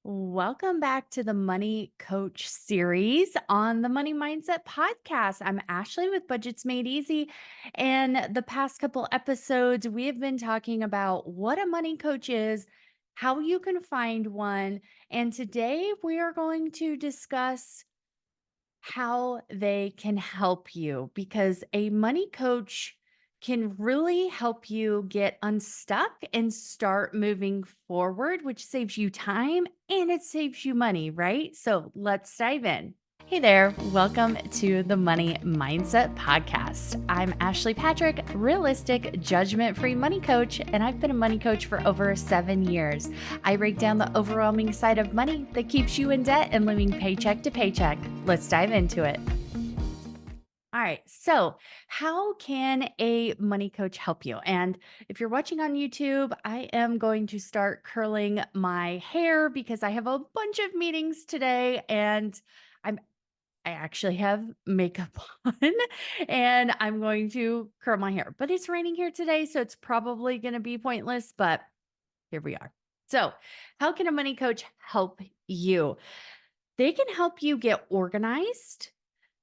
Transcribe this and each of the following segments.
Welcome back to the Money Coach series on the Money Mindset Podcast. I'm Ashley with Budgets Made Easy. And the past couple episodes, we have been talking about what a money coach is, how you can find one. And today we are going to discuss how they can help you because a money coach can really help you get unstuck and start moving forward, which saves you time and it saves you money, right? So let's dive in. Hey there, welcome to the Money Mindset Podcast. I'm Ashley Patrick, realistic, judgment free money coach, and I've been a money coach for over 7 years. I break down the overwhelming side of money that keeps you in debt and living paycheck to paycheck. Let's dive into it. All right. So, how can a money coach help you? And if you're watching on YouTube, I am going to start curling my hair because I have a bunch of meetings today and I'm I actually have makeup on and I'm going to curl my hair. But it's raining here today, so it's probably going to be pointless, but here we are. So, how can a money coach help you? They can help you get organized.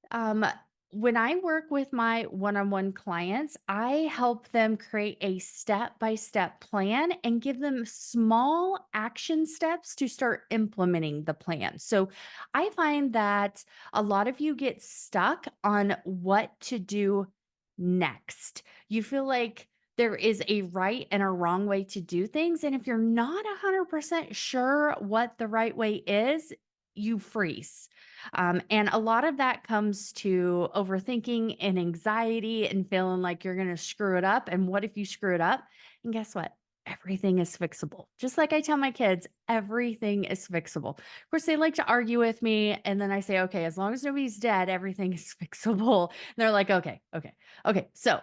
Um, when I work with my one on one clients, I help them create a step by step plan and give them small action steps to start implementing the plan. So I find that a lot of you get stuck on what to do next. You feel like there is a right and a wrong way to do things. And if you're not 100% sure what the right way is, you freeze. And a lot of that comes to overthinking and anxiety and feeling like you're going to screw it up. And what if you screw it up? And guess what? Everything is fixable. Just like I tell my kids, everything is fixable. Of course, they like to argue with me. And then I say, okay, as long as nobody's dead, everything is fixable. And they're like, okay, okay, okay. So,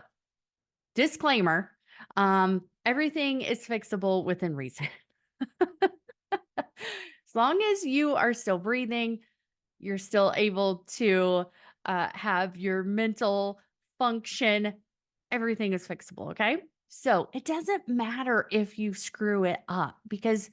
disclaimer, everything is fixable within reason. As long as you are still breathing, you're still able to have your mental function. Everything is fixable. Okay. So it doesn't matter if you screw it up because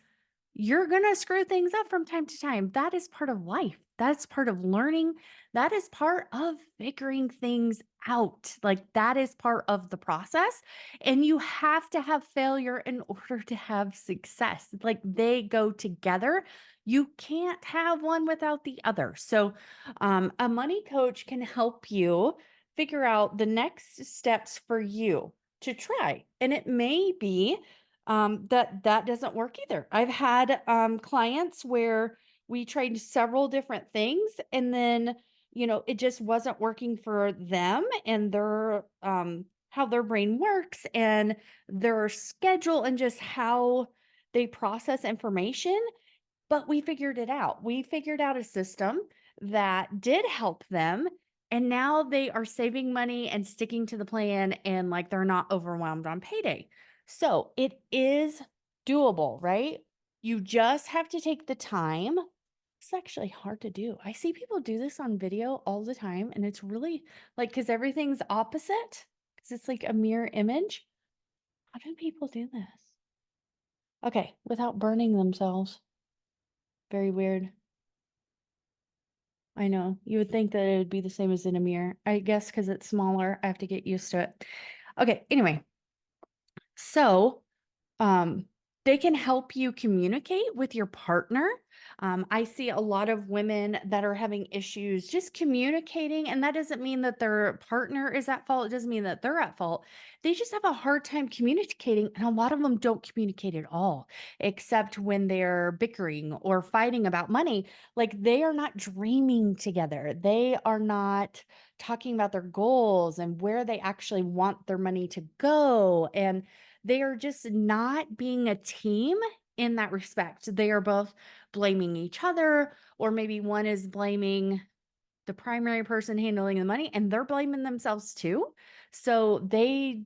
you're going to screw things up from time to time. That is part of life. That's part of learning. That is part of figuring things out. Like that is part of the process. And you have to have failure in order to have success. Like they go together. You can't have one without the other. So, a money coach can help you figure out the next steps for you to try. And it may be that doesn't work either. I've had clients where we tried several different things and then, it just wasn't working for them and their how their brain works and their schedule and just how they process information. But we figured it out. We figured out a system that did help them. And now they are saving money and sticking to the plan and like they're not overwhelmed on payday. So it is doable, right? You just have to take the time. It's actually hard to do. I see people do this on video all the time, and it's really like because everything's opposite, because it's like a mirror image. How do people do this? Okay, without burning themselves. Very weird. I know. You would think that it would be the same as in a mirror. I guess because it's smaller, I have to get used to it. Okay, anyway, so um, they can help you communicate with your partner. I see a lot of women that are having issues just communicating, and that doesn't mean that their partner is at fault. It doesn't mean that they're at fault. They just have a hard time communicating, and a lot of them don't communicate at all, except when they're bickering or fighting about money. Like they are not dreaming together, they are not talking about their goals and where they actually want their money to go. And they are just not being a team in that respect. They are both blaming each other, or maybe one is blaming the primary person handling the money and they're blaming themselves too. So they,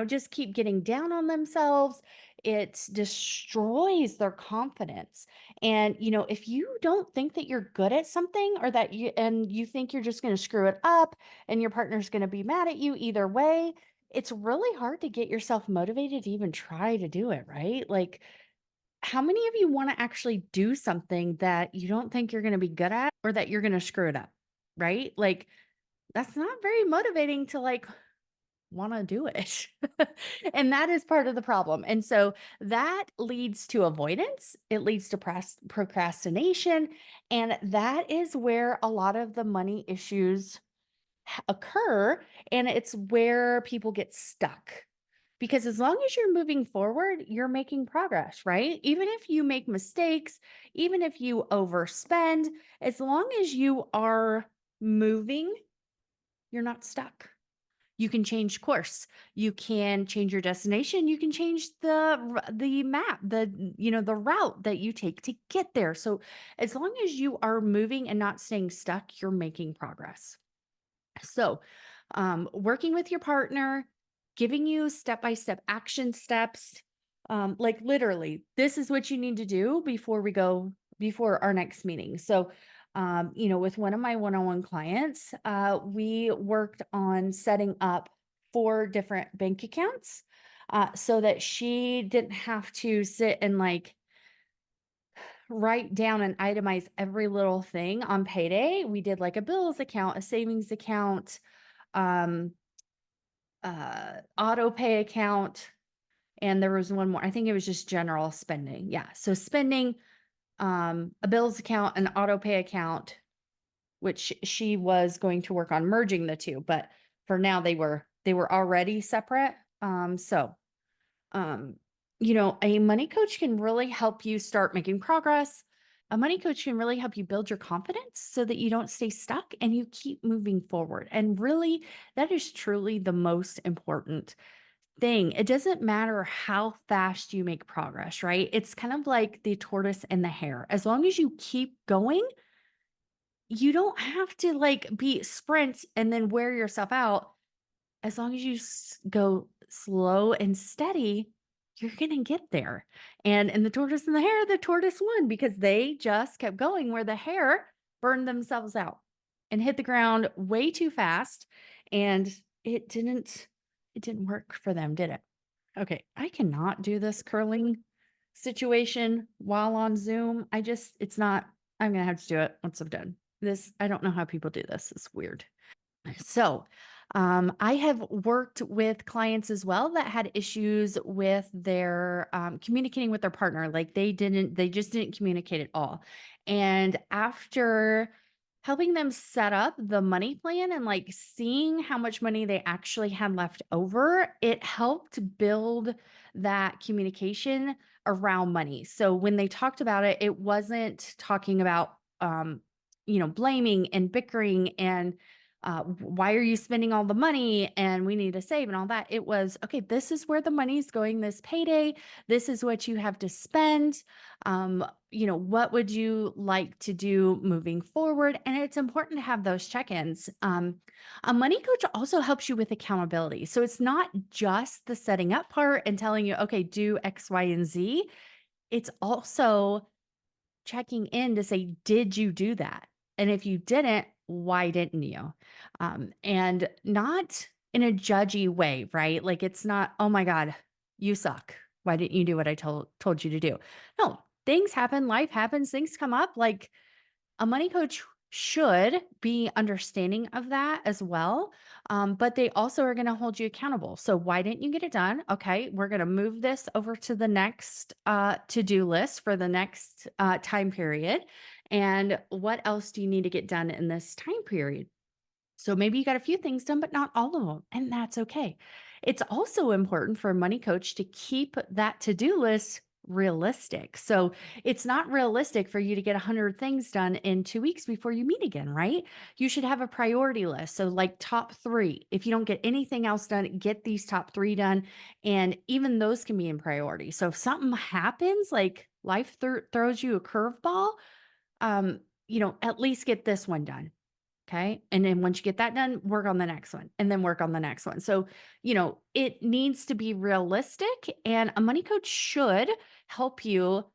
just keep getting down on themselves. It destroys their confidence. And, if you don't think that you're good at something or that you think you're just going to screw it up and your partner's going to be mad at you either way, it's really hard to get yourself motivated to even try to do it, right? Like how many of you want to actually do something that you don't think you're going to be good at or that you're going to screw it up? Right? Like, that's not very motivating to like want to do it. And that is part of the problem. And so that leads to avoidance, it leads to procrastination. And that is where a lot of the money issues occur. And it's where people get stuck. Because as long as you're moving forward, you're making progress, right? Even if you make mistakes, even if you overspend, as long as you are moving, you're not stuck. You can change course. You can change your destination. You can change the map, the route that you take to get there. So as long as you are moving and not staying stuck, you're making progress. So, working with your partner, giving you step by step action steps, like literally, this is what you need to do before our next meeting. So, with one of my one on one clients, we worked on setting up 4 different bank accounts so that she didn't have to sit and like write down and itemize every little thing on payday. We did like a bills account, a savings account, um, auto pay account, and there was one more. I think it was just general spending. Yeah. So spending, a bills account, an auto pay account, which she was going to work on merging the two, but for now they were already separate. Um, a money coach can really help you start making progress. A money coach can really help you build your confidence so that you don't stay stuck and you keep moving forward. And really, that is truly the most important thing. It doesn't matter how fast you make progress, right? It's kind of like the tortoise and the hare. As long as you keep going, you don't have to like be sprint and then wear yourself out. As long as you go slow and steady, you're gonna get there. And in the tortoise and the hare, the tortoise won because they just kept going where the hare burned themselves out and hit the ground way too fast. And it didn't work for them, did it? Okay, I cannot do this curling situation while on Zoom. It's not, I'm gonna have to do it once I'm done. I don't know how people do this. It's weird. So, I have worked with clients as well that had issues with their communicating with their partner. Like they just didn't communicate at all. And after helping them set up the money plan and like seeing how much money they actually had left over, it helped build that communication around money. So when they talked about it, it wasn't talking about, blaming and bickering and why are you spending all the money and we need to save and all that. It was, okay, this is where the money's going this payday. This is what you have to spend. What would you like to do moving forward? And it's important to have those check-ins. A money coach also helps you with accountability. So it's not just the setting up part and telling you, okay, do X, Y, and Z. It's also checking in to say, did you do that? And if you didn't, why didn't you? And not in a judgy way, right? Like it's not, oh my God, you suck. Why didn't you do what I told you to do? No, things happen, life happens, things come up. Like a money coach should be understanding of that as well. But they also are going to hold you accountable. So why didn't you get it done? Okay, we're going to move this over to the next to-do list for the next time period. And what else do you need to get done in this time period? So maybe you got a few things done, but not all of them, and that's okay. It's also important for a money coach to keep that to-do list realistic. So it's not realistic for you to get 100 things done in 2 weeks before you meet again, right? You should have a priority list. So like top 3. If you don't get anything else done, get these top 3 done. And even those can be in priority. So if something happens, like life throws you a curveball, at least get this one done. Okay. And then once you get that done, work on the next one and then work on the next one. So, it needs to be realistic, and a money coach should help you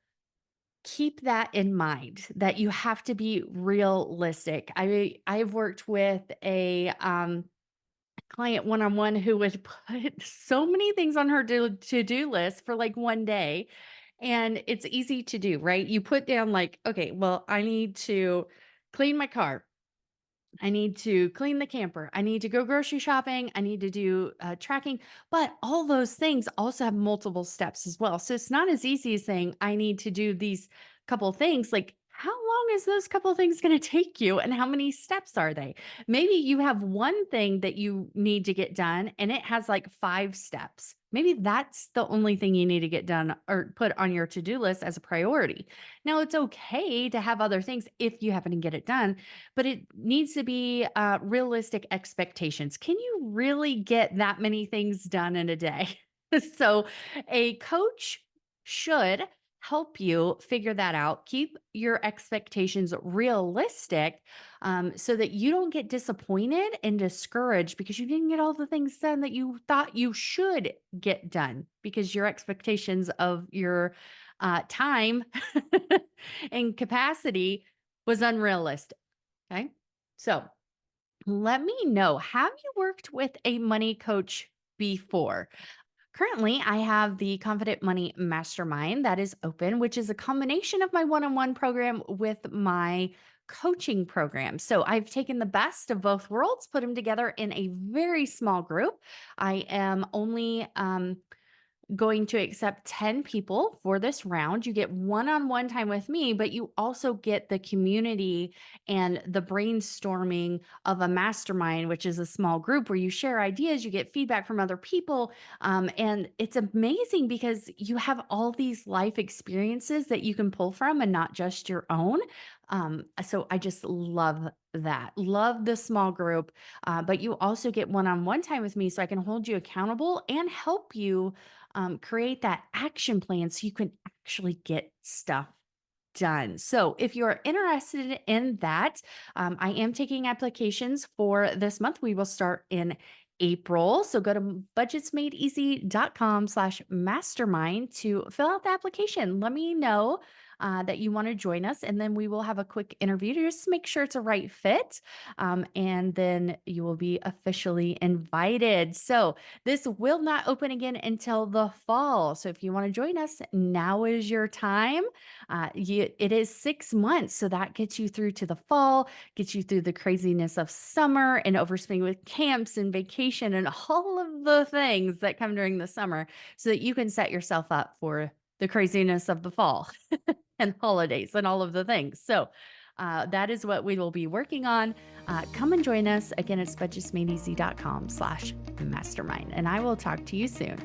keep that in mind that you have to be realistic. I've worked with a client one-on-one who would put so many things on her to-do list for like one day. And it's easy to do, right? You put down like, okay, well, I need to clean my car. I need to clean the camper. I need to go grocery shopping. I need to do tracking. But all those things also have multiple steps as well. So it's not as easy as saying, I need to do these couple things. Like, how long is those couple things going to take you? And how many steps are they? Maybe you have one thing that you need to get done and it has like 5 steps. Maybe that's the only thing you need to get done or put on your to do list as a priority. Now, it's okay to have other things if you happen to get it done, but it needs to be realistic expectations. Can you really get that many things done in a day? So, a coach should help you figure that out. Keep your expectations realistic so that you don't get disappointed and discouraged because you didn't get all the things done that you thought you should get done because your expectations of your time and capacity was unrealistic. Okay. So let me know, have you worked with a money coach before? Currently, I have the Confident Money Mastermind that is open, which is a combination of my one on one program with my coaching program. So I've taken the best of both worlds, put them together in a very small group. I am only going to accept 10 people for this round. You get one-on-one time with me, but you also get the community and the brainstorming of a mastermind, which is a small group where you share ideas, you get feedback from other people. And it's amazing because you have all these life experiences that you can pull from and not just your own. So I just love that. Love the small group. But you also get one-on-one time with me so I can hold you accountable and help you create that action plan so you can actually get stuff done. So, if you're interested in that, I am taking applications for this month. We will start in April. So go to budgetsmadeeasy.com/mastermind to fill out the application. Let me know that you want to join us, and then we will have a quick interview to just make sure it's a right fit. And then you will be officially invited. So, this will not open again until the fall. So, if you want to join us, now is your time. It is 6 months. So that gets you through to the fall, gets you through the craziness of summer and overspending with camps and vacation and all of the things that come during the summer so that you can set yourself up for the craziness of the fall and holidays and all of the things. So that is what we will be working on. Come and join us. Again, it's budgetsmadeeasy.com/mastermind. And I will talk to you soon.